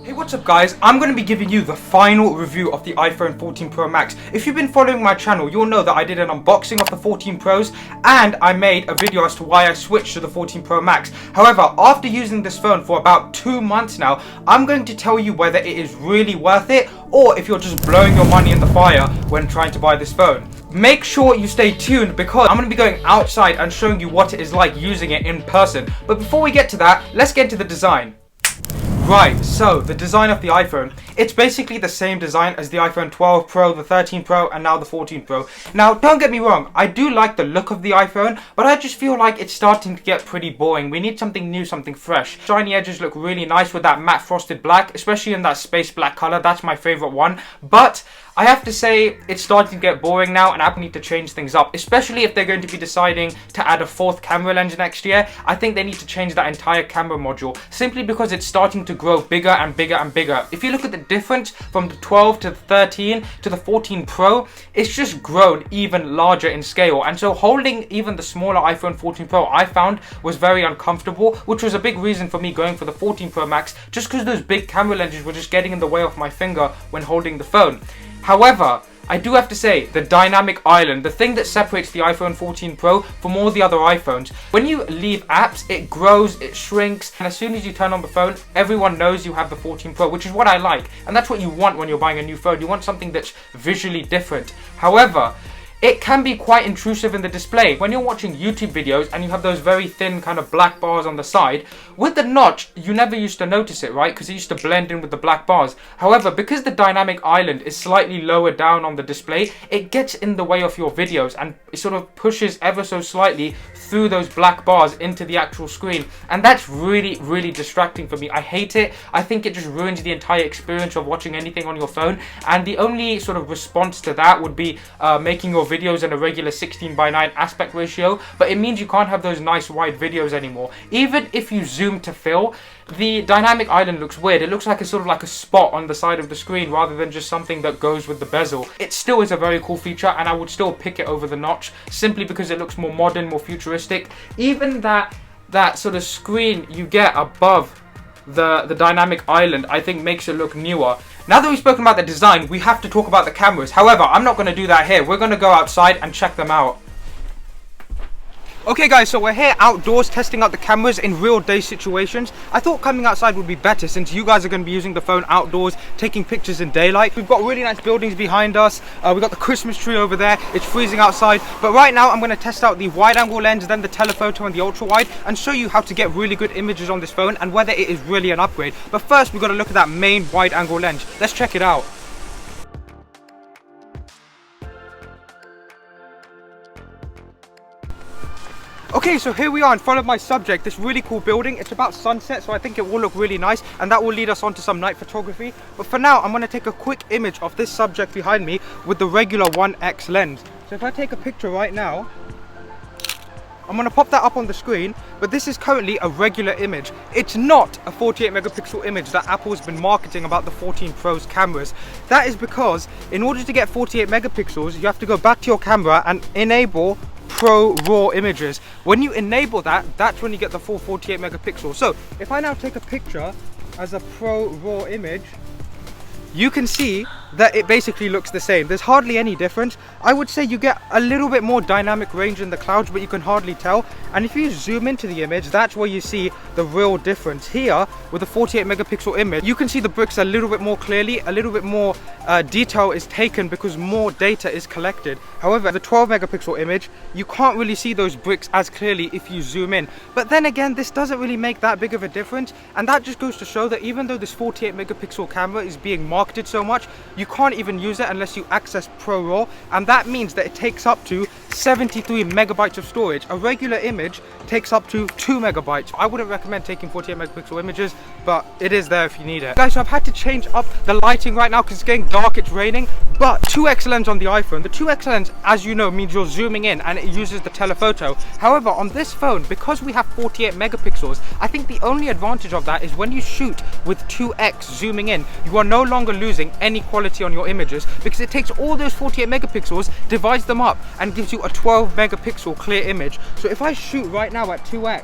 Hey, what's up guys? I'm going to be giving you the final review of the iPhone 14 Pro Max. If you've been following my channel, you'll know that I did an unboxing of the 14 Pros and I made a video as to why I switched to the 14 Pro Max. However, after using this phone for about 2 months now, I'm going to tell you whether it is really worth it or if you're just blowing your money in the fire when trying to buy this phone. Make sure you stay tuned because I'm going to be going outside and showing you what it is like using it in person. But before we get to that, let's get into the design. Right, so the design of the iPhone, it's basically the same design as the iPhone 12 Pro, the 13 Pro, and now the 14 Pro. Now, don't get me wrong, I do like the look of the iPhone, but I just feel like it's starting to get pretty boring. We need something new, something fresh. Shiny edges look really nice with that matte frosted black, especially in that space black color. That's my favorite one. But I have to say, it's starting to get boring now, and Apple need to change things up, especially if they're going to be deciding to add a 4th camera lens next year. I think they need to change that entire camera module, simply because it's starting to grow bigger and bigger and bigger. If you look at the difference from the 12 to the 13 to the 14 Pro, it's just grown even larger in scale. And so holding even the smaller iPhone 14 Pro, I found was very uncomfortable, which was a big reason for me going for the 14 Pro Max, just because those big camera lenses were just getting in the way of my finger when holding the phone. However, I do have to say, the dynamic island, the thing that separates the iPhone 14 Pro from all the other iPhones, when you leave apps, it grows, it shrinks, and as soon as you turn on the phone, everyone knows you have the 14 Pro, which is what I like. And that's what you want when you're buying a new phone. You want something that's visually different. However, it can be quite intrusive in the display. When you're watching YouTube videos and you have those very thin kind of black bars on the side, with the notch, you never used to notice it, right? Because it used to blend in with the black bars. However, because the dynamic island is slightly lower down on the display, it gets in the way of your videos and it sort of pushes ever so slightly through those black bars into the actual screen. And that's really, really distracting for me. I hate it. I think it just ruins the entire experience of watching anything on your phone. And the only sort of response to that would be making your videos in a regular 16:9 aspect ratio, but it means you can't have those nice wide videos anymore. Even if you zoom to fill, the dynamic island looks weird. It looks like a sort of like a spot on the side of the screen rather than just something that goes with the bezel. It still is a very cool feature and I would still pick it over the notch simply because it looks more modern, more futuristic. Even that sort of screen you get above the dynamic island, I think makes it look newer. Now that we've spoken about the design, we have to talk about the cameras. However, I'm not going to do that here. We're going to go outside and check them out. Okay guys, so we're here outdoors testing out the cameras in real day situations. I thought coming outside would be better since you guys are going to be using the phone outdoors, taking pictures in daylight. We've got really nice buildings behind us. We've got the Christmas tree over there. It's freezing outside. But right now I'm going to test out the wide angle lens, then the telephoto and the ultra wide, and show you how to get really good images on this phone and whether it is really an upgrade. But first we've got to look at that main wide angle lens. Let's check it out. Okay, so here we are in front of my subject, this really cool building. It's about sunset, so I think it will look really nice, and that will lead us on to some night photography. But for now, I'm going to take a quick image of this subject behind me with the regular 1x lens. So if I take a picture right now, I'm going to pop that up on the screen, but this is currently a regular image. It's not a 48 megapixel image that Apple's been marketing about the 14 Pro's cameras. That is because in order to get 48 megapixels, you have to go back to your camera and enable Pro RAW images. When you enable that, that's when you get the full 48 megapixels. So if I now take a picture as a Pro RAW image, you can see that it basically looks the same. There's hardly any difference. I would say you get a little bit more dynamic range in the clouds, but you can hardly tell. And if you zoom into the image, that's where you see the real difference. Here, with the 48 megapixel image, you can see the bricks a little bit more clearly, a little bit more detail is taken because more data is collected. However, the 12 megapixel image, you can't really see those bricks as clearly if you zoom in. But then again, this doesn't really make that big of a difference. And that just goes to show that even though this 48 megapixel camera is being marketed so much, you can't even use it unless you access Pro RAW, and that means that it takes up to 73 megabytes of storage. A regular image takes up to 2 megabytes. I wouldn't recommend taking 48 megapixel images, but it is there if you need it. Guys, so I've had to change up the lighting right now because it's getting dark, it's raining, but 2x lens on the iPhone. The 2x lens, as you know, means you're zooming in and it uses the telephoto. However, on this phone, because we have 48 megapixels, I think the only advantage of that is when you shoot with 2x zooming in, you are no longer losing any quality on your images because it takes all those 48 megapixels, divides them up and gives you a 12 megapixel clear image. So if I shoot right now at 2x,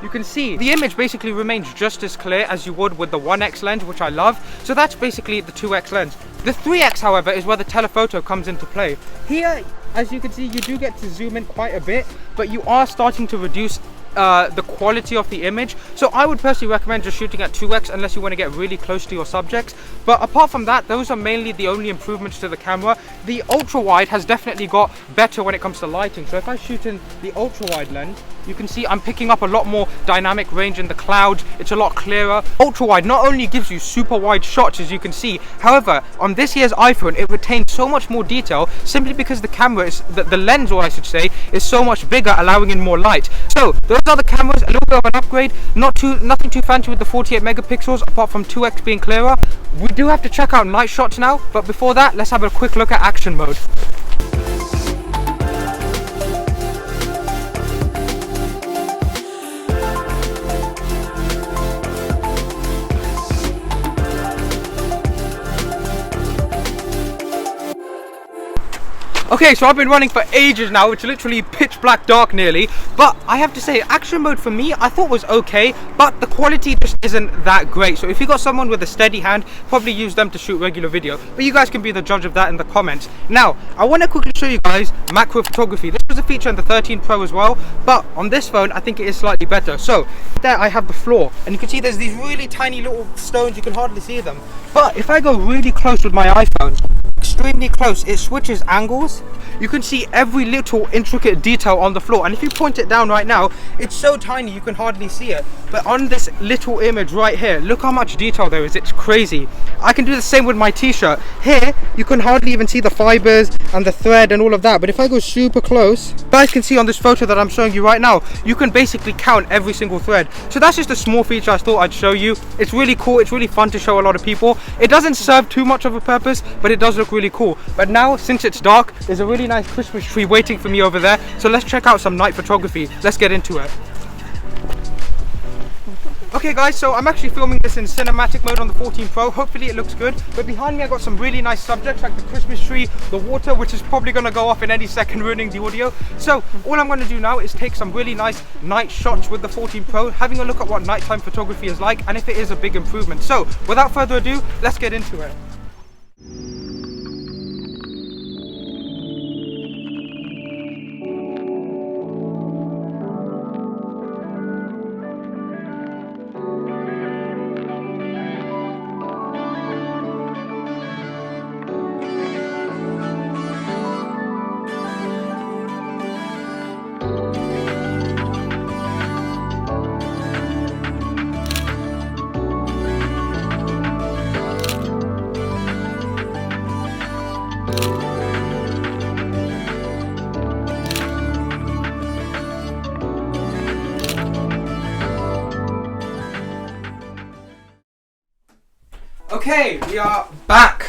you can see the image basically remains just as clear as you would with the 1x lens, which I love. So that's basically the 2x lens. The 3x, however, is where the telephoto comes into play. Here, as you can see, you do get to zoom in quite a bit, but you are starting to reduce the quality of the image. So I would personally recommend just shooting at 2x unless you want to get really close to your subjects. But apart from that, those are mainly the only improvements to the camera. The ultra wide has definitely got better when it comes to lighting. So if I shoot in the ultra wide lens, you can see I'm picking up a lot more dynamic range in the clouds. It's a lot clearer. Ultra wide not only gives you super wide shots, as you can see, however, on this year's iPhone, it retains so much more detail simply because the camera is, the lens, or I should say, is so much bigger, allowing in more light. So those are the cameras, a little bit of an upgrade. Nothing too fancy with the 48 megapixels, apart from 2x being clearer. We do have to check out night shots now, but before that, let's have a quick look at action mode. Okay, so I've been running for ages now. It's literally pitch black dark nearly, but I have to say, action mode for me I thought was okay, but the quality just isn't that great. So if you got someone with a steady hand, probably use them to shoot regular video, but you guys can be the judge of that in the comments. Now I want to quickly show you guys macro photography. This was a feature in the 13 Pro as well, but on this phone I think it is slightly better. So there I have the floor, and you can see there's these really tiny little stones, you can hardly see them, but if I go really close with my iPhone, extremely close, it switches angles. You can see every little intricate detail on the floor, and if you point it down right now, it's so tiny you can hardly see it, but on this little image right here, look how much detail there is. It's crazy. I can do the same with my t-shirt. Here you can hardly even see the fibers and the thread and all of that, but if I go super close, you guys can see on this photo that I'm showing you right now, you can basically count every single thread. So that's just a small feature I thought I'd show you. It's really cool, it's really fun to show a lot of people. It doesn't serve too much of a purpose, but it does look really cool. But now, since it's dark, there's a really nice Christmas tree waiting for me over there, so let's check out some night photography. Let's get into it. Okay guys, so I'm actually filming this in cinematic mode on the 14 Pro. Hopefully it looks good, but behind me I got some really nice subjects like the Christmas tree, the water, which is probably going to go off in any second, ruining the audio. So all I'm going to do now is take some really nice night shots with the 14 Pro, having a look at what nighttime photography is like and if it is a big improvement. So without further ado, let's get into it. Okay, we are back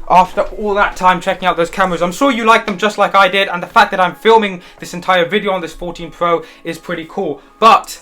after all that time checking out those cameras. I'm sure you like them just like I did, and the fact that I'm filming this entire video on this 14 Pro is pretty cool. But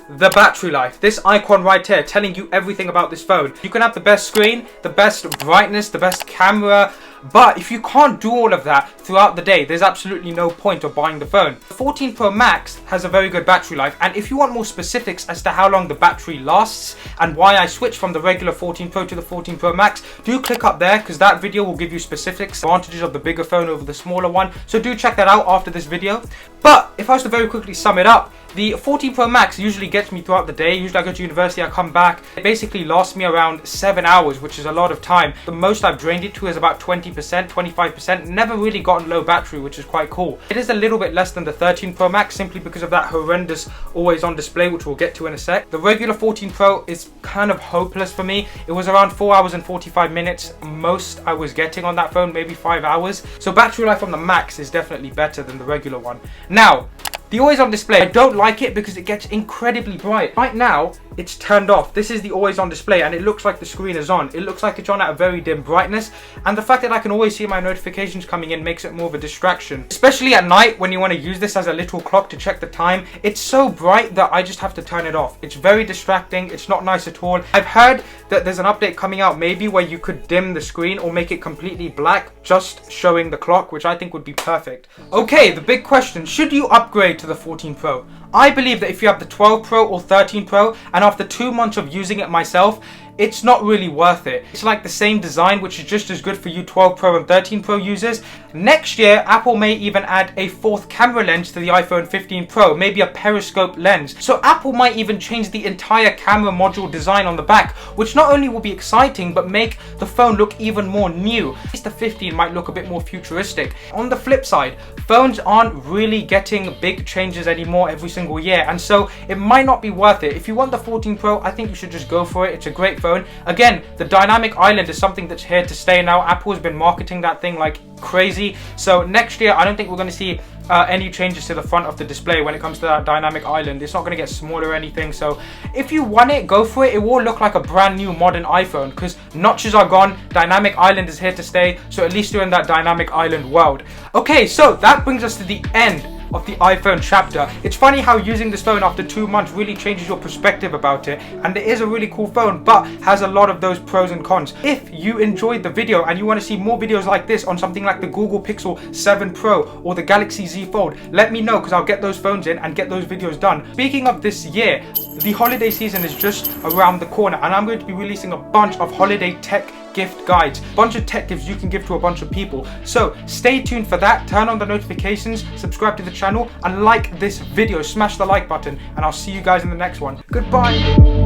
the battery life, this icon right here telling you everything about this phone. You can have the best screen, the best brightness, the best camera, but if you can't do all of that throughout the day, there's absolutely no point of buying the phone. The 14 Pro Max has a very good battery life, and if you want more specifics as to how long the battery lasts and why I switched from the regular 14 Pro to the 14 Pro Max, do click up there because that video will give you specifics, advantages of the bigger phone over the smaller one, so do check that out after this video. But if I was to very quickly sum it up, the 14 Pro Max usually gets me throughout the day. Usually I go to university, I come back. It basically lasts me around 7 hours, which is a lot of time. The most I've drained it to is about 20%, 25%. Never really gotten low battery, which is quite cool. It is a little bit less than the 13 Pro Max simply because of that horrendous always on display, which we'll get to in a sec. The regular 14 Pro is kind of hopeless for me. It was around 4 hours and 45 minutes most I was getting on that phone, maybe 5 hours. So battery life on the Max is definitely better than the regular one. Now, the always on display, I don't like it because it gets incredibly bright. Right now, it's turned off. This is the always on display and it looks like the screen is on. It looks like it's on at a very dim brightness, and the fact that I can always see my notifications coming in makes it more of a distraction. Especially at night when you want to use this as a little clock to check the time. It's so bright that I just have to turn it off. It's very distracting. It's not nice at all. I've heard that there's an update coming out maybe where you could dim the screen or make it completely black, just showing the clock, which I think would be perfect. Okay, the big question, should you upgrade to the 14 Pro? I believe that if you have the 12 Pro or 13 Pro, and after 2 months of using it myself, it's not really worth it. It's like the same design, which is just as good for you 12 Pro and 13 Pro users. Next year, Apple may even add a 4th camera lens to the iPhone 15 Pro, maybe a periscope lens. So Apple might even change the entire camera module design on the back, which not only will be exciting, but make the phone look even more new. At least the 15 might look a bit more futuristic. On the flip side, phones aren't really getting big changes anymore every single year, and so it might not be worth it. If you want the 14 Pro, I think you should just go for it. It's a great phone. Again, the dynamic island is something that's here to stay now. Apple has been marketing that thing like crazy. So next year, I don't think we're going to see any changes to the front of the display when it comes to that dynamic island. It's not going to get smaller or anything. So if you want it, go for it. It will look like a brand new modern iPhone because notches are gone. Dynamic island is here to stay. So at least you're in that dynamic island world. Okay, so that brings us to the end of the iPhone chapter. It's funny how using this phone after 2 months really changes your perspective about it, and it is a really cool phone but has a lot of those pros and cons. If you enjoyed the video and you want to see more videos like this on something like the Google Pixel 7 Pro or the Galaxy Z Fold, let me know because I'll get those phones in and get those videos done. Speaking of this year, the holiday season is just around the corner and I'm going to be releasing a bunch of holiday tech gift guides, bunch of tech gifts you can give to a bunch of people. So stay tuned for that, turn on the notifications, subscribe to the channel and like this video, smash the like button, and I'll see you guys in the next one. Goodbye.